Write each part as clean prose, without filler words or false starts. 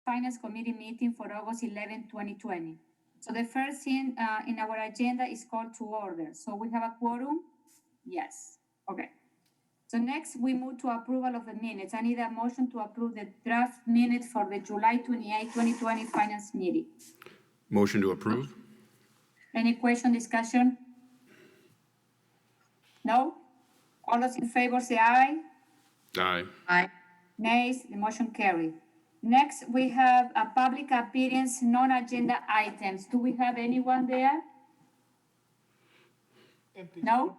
Finance Committee meeting for August 11, 2020. So the first thing in our agenda is called to order. So we have a quorum? Yes. Okay. So next we move to approval of the minutes. I need a motion to approve the draft minutes for the July 28, 2020 Finance Meeting. Motion to approve? Any question, discussion? No? All those in favor say aye. Aye. Aye. Nays, the motion carried. Next, we have a public appearance, non-agenda items. Do we have anyone there? Empty. No?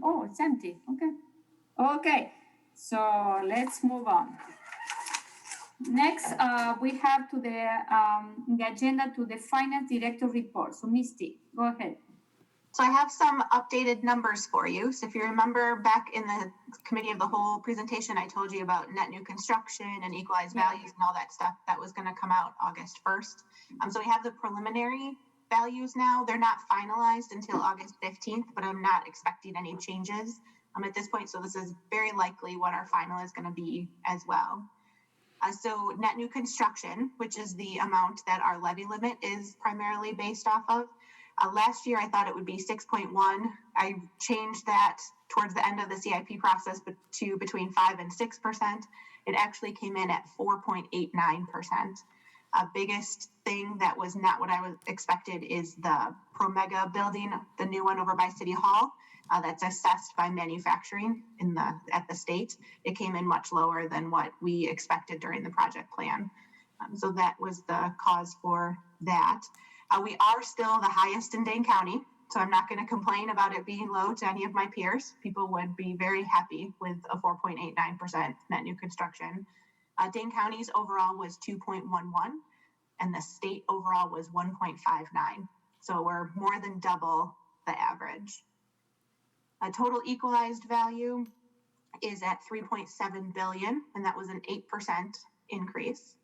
Oh, it's empty. Okay. Okay, so let's move on. Next, we have to the agenda to the finance director report. So Misty, go ahead. So I have some updated numbers for you. So if you remember back in the committee of the whole presentation, I told you about net new construction and equalized values and all that stuff that was going to come out August 1st. So we have the preliminary values now. They're not finalized until August 15th, but I'm not expecting any changes at this point. So this is very likely what our final is going to be as well. So net new construction, which is the amount that our levy limit is primarily based off of. Last year, I thought it would be 6.1. I changed that towards the end of the CIP process to between 5 and 6%. It actually came in at 4.89%. Biggest thing that was not what I was expected is the Promega building, the new one over by City Hall. That's assessed by manufacturing at the state. It came in much lower than what we expected during the project plan. So that was the cause for that. We are still the highest in Dane County, so I'm not going to complain about it being low to any of my peers. People would be very happy with a 4.89% net new construction. Dane County's overall was 2.11, and the state overall was 1.59. So we're more than double the average. A total equalized value is at 3.7 billion, and that was an 8% increase.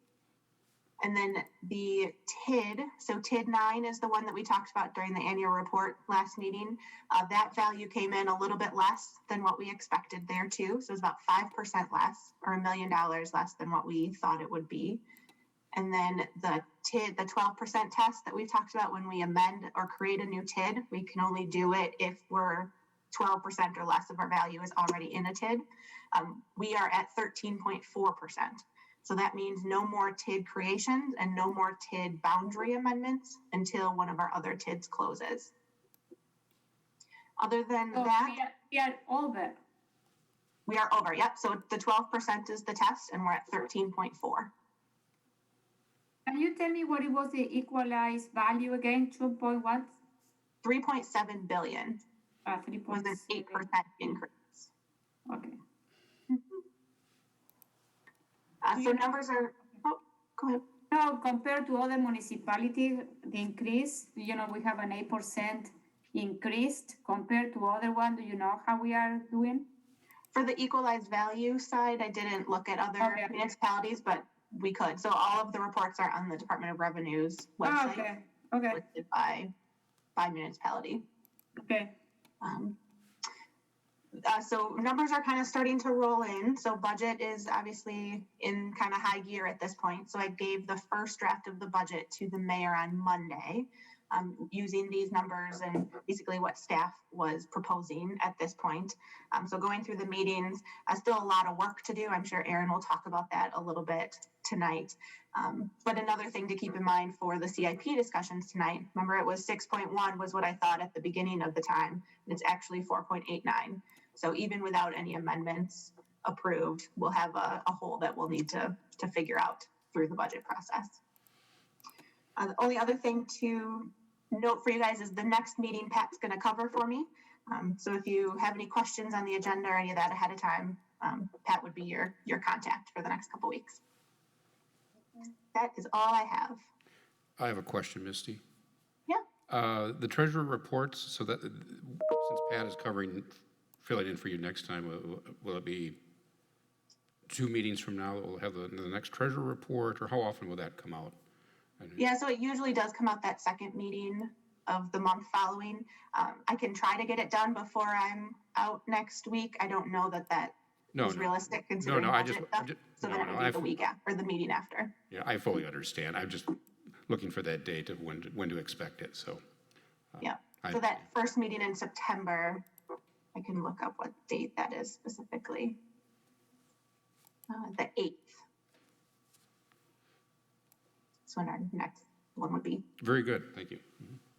And then the TID, so TID 9 is the one that we talked about during the annual report last meeting. That value came in a little bit less than what we expected there too. So it's about 5% less, or $1 million less than what we thought it would be. And then the TID, the 12% test that we've talked about, when we amend or create a new TID, we can only do it if we're 12% or less of our value is already in a TID. We are at 13.4%. So that means no more TID creations and no more TID boundary amendments until one of our other TIDs closes. Other than that, we are over. We are over, yep. So the 12% is the test, and we're at 13.4. Can you tell me what it was the equalized value again? 2.1? 3.7 billion. 3.7 was an 8% increase. Okay. So numbers are, oh, go ahead. No, compared to other municipalities, the increase, we have an 8% increased compared to other one. Do you know how we are doing? For the equalized value side, I didn't look at other municipalities, but we could. So all of the reports are on the Department of Revenue's website. Okay. Listed by municipality. Okay. So numbers are kind of starting to roll in. So budget is obviously in kind of high gear at this point. So I gave the first draft of the budget to the mayor on Monday, using these numbers and basically what staff was proposing at this point. So going through the meetings, still a lot of work to do. I'm sure Aaron will talk about that a little bit tonight. But another thing to keep in mind for the CIP discussions tonight, remember it was 6.1 was what I thought at the beginning of the time. It's actually 4.89. So even without any amendments approved, we'll have a hole that we'll need to figure out through the budget process. The only other thing to note for you guys is the next meeting Pat's going to cover for me. So if you have any questions on the agenda or any of that ahead of time, Pat would be your contact for the next couple weeks. That is all I have. I have a question, Misty. Yeah. The treasurer reports, so that since Pat is fill it in for you next time, will it be 2 meetings from now that we'll have the next treasurer report, or how often will that come out? Yeah, so it usually does come out that second meeting of the month following. I can try to get it done before I'm out next week. I don't know that No, is no. realistic considering I budget just, stuff. So no, then it no, would be the week after, or the meeting after. yeah, I fully understand. I'm just looking for that date of when to expect it, so. Yeah. I- So that first meeting in September, I can look up what date that is specifically. The 8th. So when our next one would be. Very good, thank you.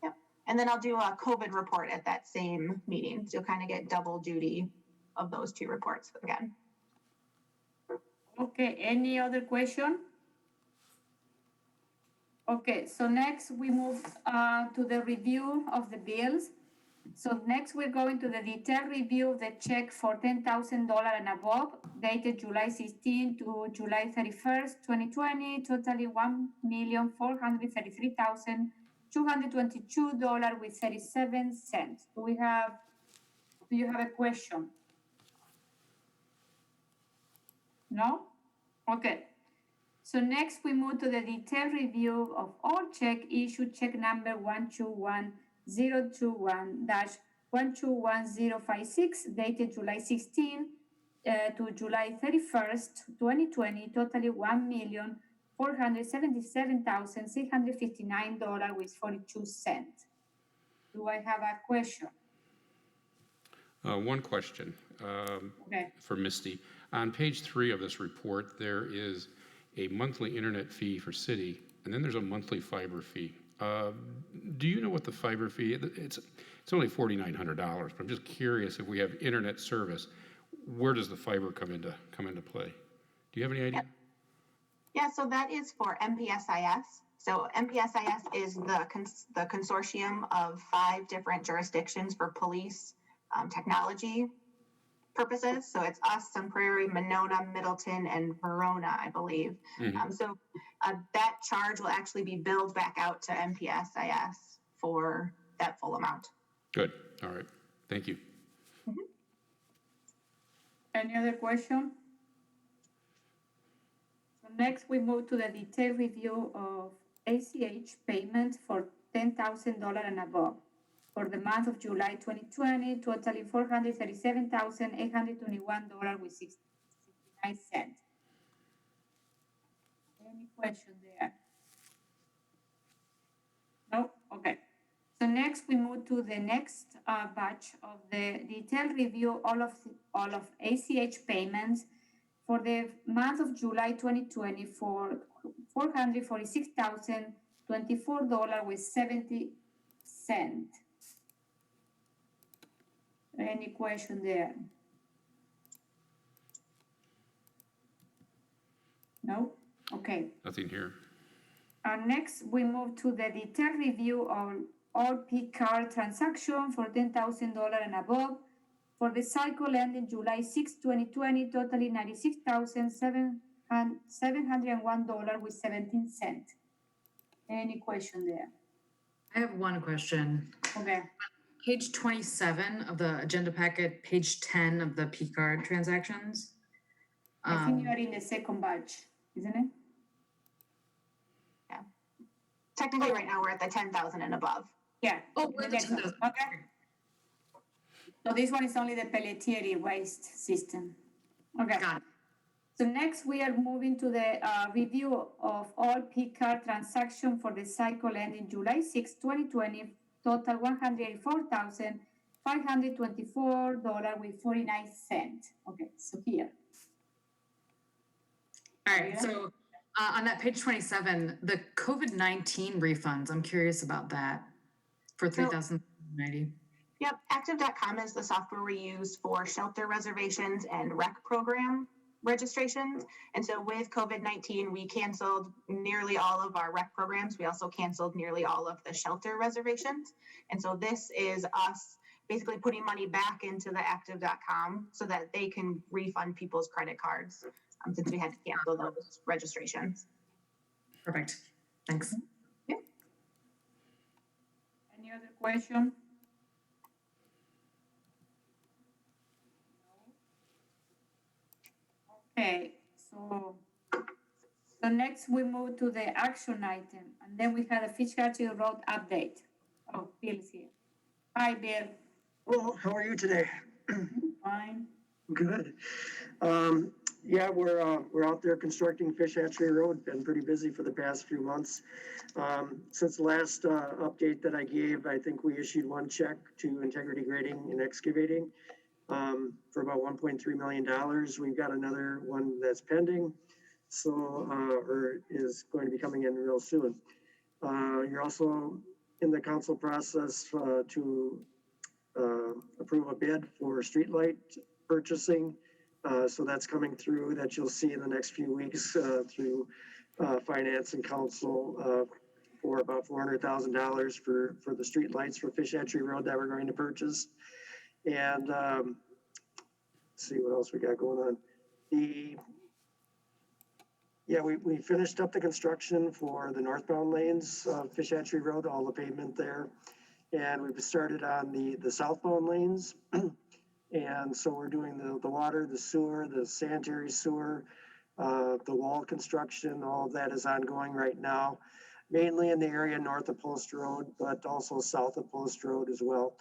Yep. And then I'll do a COVID report at that same meeting. So you'll kind of get double duty of those two reports again. Okay, any other question? Okay, so next we move to the review of the bills. So next we're going to the detailed review of the check for $10,000 and above, dated July 16 to July 31st, 2020, totaling $1,433,222.37. Do you have a question? No? Okay. So next we move to the detailed review of all check issued, check number 121021-121056, dated July 16 to July 31st, 2020, totally $1,477,659.42. Do I have a question? One question Okay. for Misty. On page 3 of this report, there is a monthly internet fee for city, and then there's a monthly fiber fee. Do you know what the fiber fee? It's only $4,900, but I'm just curious if we have internet service, where does the fiber come into play? Do you have any idea? Yeah, so that is for MPSIS. So MPSIS is the consortium of 5 different jurisdictions for police technology purposes. So it's us, Sun Prairie, Monona, Middleton, and Verona, I believe. So that charge will actually be billed back out to MPSIS for that full amount. Good, all right, thank you. Any other question? So next we move to the detailed review of ACH payment for $10,000 and above for the month of July 2020, totaling $437,821.69. Any question there? No? Okay. So next we move to the next batch of the detailed review all of ACH payments for the month of July 2020 for $446,024.70. Any question there? No? Okay. Nothing here. Next, we move to the detailed review on all P-card transaction for $10,000 and above for the cycle ending July 6, 2020, totaling $96,701.17. Any question there? I have one question. Okay. Page 27 of the agenda packet, page 10 of the P-card transactions. I think you are in the second batch, isn't it? Technically, right now we're at the 10,000 and above. Yeah. Oh, we're at the next one. 10,000. Okay. So this one is only the Pelletieri waste system. Okay. Got it. So next we are moving to the review of all P-card transaction for the cycle ending July 6, 2020, total $184,524.49. Okay, so here. All right. So on that page 27, the COVID-19 refunds, I'm curious about that for $3,090. Yep, Active.com is the software we use for shelter reservations and rec program registrations. And so with COVID-19, we canceled nearly all of our rec programs. We also canceled nearly all of the shelter reservations. And so this is us basically putting money back into the Active.com so that they can refund people's credit cards since we had to cancel those registrations. Perfect. Thanks. Yeah. Any other question? Okay, so next we move to the action item, and then we have a Fitchburg Road update. Oh, Bill's here. Hi, Bill. Hello, how are you today? Fine. Good. Yeah, we're out there constructing Fish Hatchery Road. Been pretty busy for the past few months. Since the last update that I gave, I think we issued one check to Integrity Grading and Excavating for about $1.3 million. We've got another one that's pending, so or is going to be coming in real soon. You're also in the council process to approve a bid for streetlight purchasing. So that's coming through that you'll see in the next few weeks through finance and council for about $400,000 for the street lights for Fish Hatchery Road that we're going to purchase. And let's see what else we got going on. We finished up the construction for the northbound lanes of Fish Hatchery Road, all the pavement there. And we've started on the southbound lanes. And so we're doing the water, the sewer, the sanitary sewer, the wall construction, all of that is ongoing right now, mainly in the area north of Post Road, but also south of Post Road as well.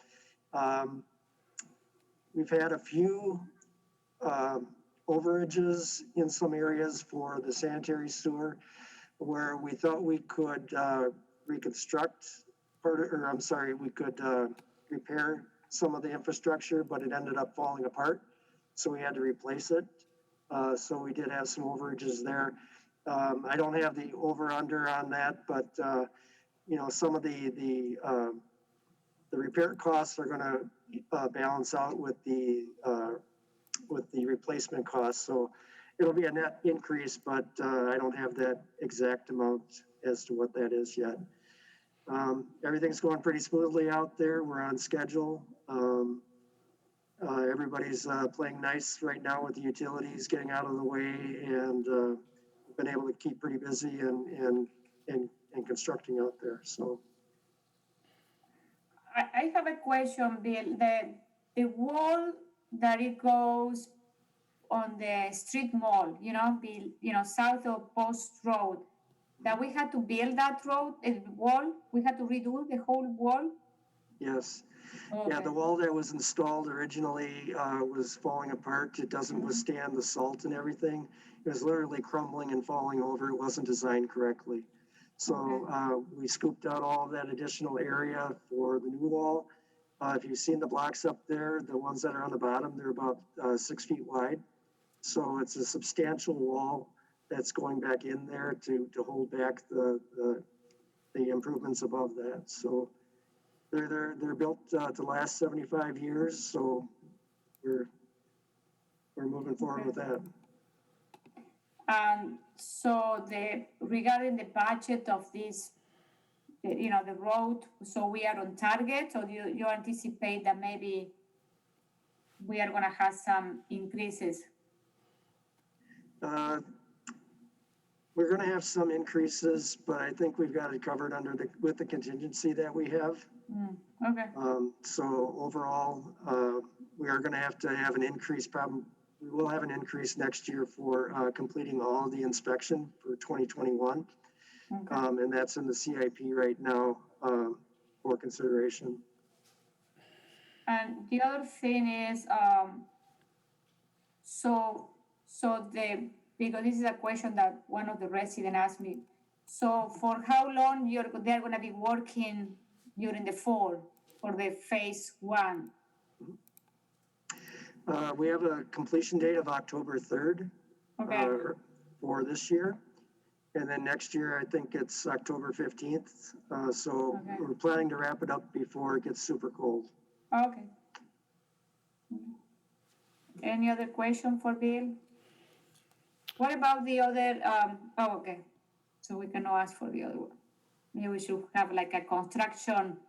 We've had a few overages in some areas for the sanitary sewer where we thought we could reconstruct, we could repair some of the infrastructure, but it ended up falling apart. So we had to replace it. So we did have some overages there. I don't have the over under on that, but some of the repair costs are going to balance out with the replacement costs. So it'll be a net increase, but I don't have that exact amount as to what that is yet. Everything's going pretty smoothly out there. We're on schedule. Everybody's playing nice right now with the utilities getting out of the way, and been able to keep pretty busy and constructing out there. So I have a question, Bill. The wall that it goes on the street mall, south of Post Road, that we had to build that road, wall. We had to redo the whole wall. yes. Okay. Yeah, the wall that was installed originally was falling apart. It doesn't withstand the salt and everything. It was literally crumbling and falling over. It wasn't designed correctly. So we scooped out all of that additional area for the new wall. If you've seen the blocks up there, the ones that are on the bottom, they're about 6 feet wide. So it's a substantial wall that's going back in there to hold back the improvements above that. So they're built to last 75 years. So we're moving forward with that. So regarding the budget of this, the road, so we are on target, or you anticipate that maybe we are going to have some increases? We're going to have some increases, but I think we've got it covered with the contingency that we have. Okay. So overall, we are going to have an increase. We will have an increase next year for completing all of the inspection for 2021. Okay. And that's in the CIP right now for consideration. And the other thing is, because this is a question that one of the residents asked me. So for how long they're going to be working during the fall for the phase 1? We have a completion date of October 3rd for this year. And then next year, I think it's October 15th. So we're planning to wrap it up before it gets super cold. Okay. Any other question for Bill? What about the other, okay. So we cannot ask for the other one. Maybe we should have like a construction,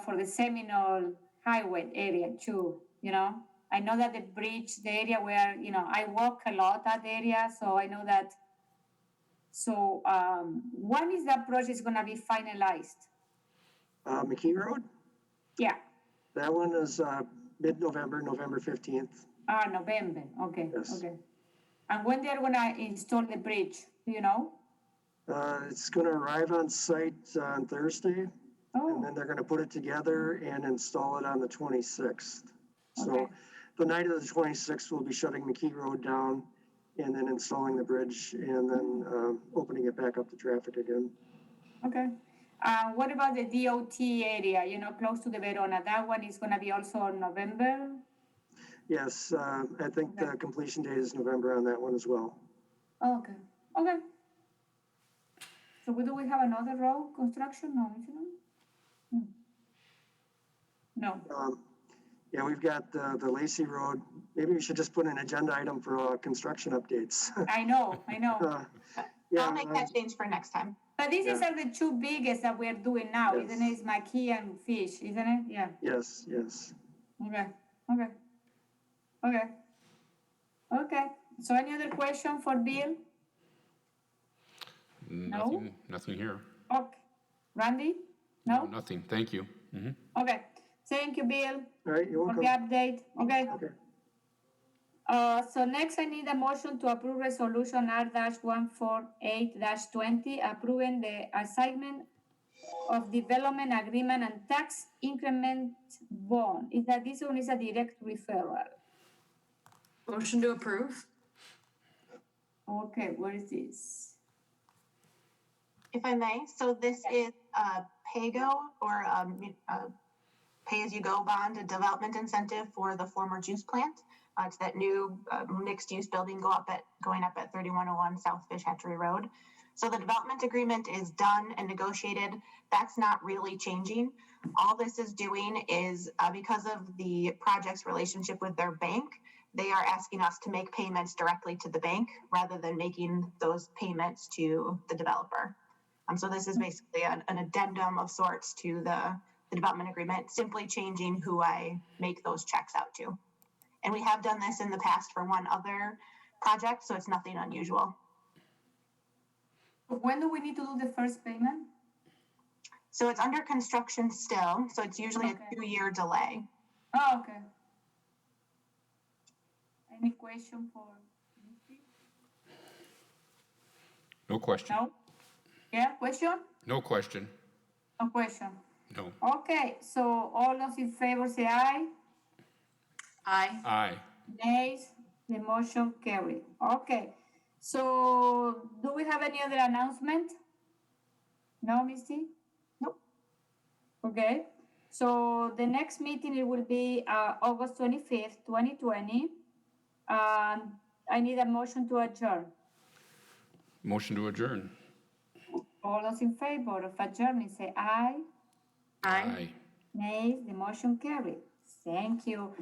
for the Seminole Highway area too, I know that the bridge, the area where, I walk a lot that area, so I know that. So when is that project going to be finalized? McKee Road? Yeah. That one is mid-November, November 15th. November. Okay. Yes. Okay. And when they're going to install the bridge, do you know? It's going to arrive on site on Thursday. Oh. And then they're going to put it together and install it on the 26th. So the night of the 26th, we'll be shutting McKee Road down and then installing the bridge and then opening it back up to traffic again. Okay. What about the DOT area, close to the Verona? That one is gonna be also in November? Yes, I think the completion date is November on that one as well. Oh, okay, okay. So do we have another road construction? No, is it not? No. Yeah, we've got the Lacey Road. Maybe we should just put an agenda item for construction updates. I know. Yeah, I'll make that change for next time. But these are the two biggest that we're doing now, Yes. isn't it? It's McKee and Fish, isn't it? Yeah. yes. Okay. So any other question for Bill? No? Nothing here. Okay. Randy? No? Nothing, thank you. Okay. Thank you, Bill, All right, you're for welcome. the update. Okay. Okay. So next I need a motion to approve resolution R-148-20, approving the assignment of development agreement and tax increment bond. This one is a direct referral? Motion to approve? Okay, where is this? If I may, so this is a PAYGO or a pay-as-you-go bond, a development incentive for the former juice plant. It's that new mixed-use building going up at 3101 South Fish Hatchery Road. So the development agreement is done and negotiated. That's not really changing. All this is doing is because of the project's relationship with their bank, they are asking us to make payments directly to the bank rather than making those payments to the developer. So this is basically an addendum of sorts to the development agreement, simply changing who I make those checks out to. And we have done this in the past for one other project, so it's nothing unusual. When do we need to do the first payment? So it's under construction still, so it's usually Okay. a 2-year delay. Oh, okay. Any question for Misty? No question. No? Yeah, question? No question. No question. No. Okay, so all those in favor say aye. Aye. Aye. Nays, the motion carried. Okay, so do we have any other announcement? No, Misty? Nope. Okay, so the next meeting, it will be August 25th, 2020. I need a motion to adjourn. Motion to adjourn. All those in favor of adjourning say aye. Aye. Nays, the motion carried. Thank you.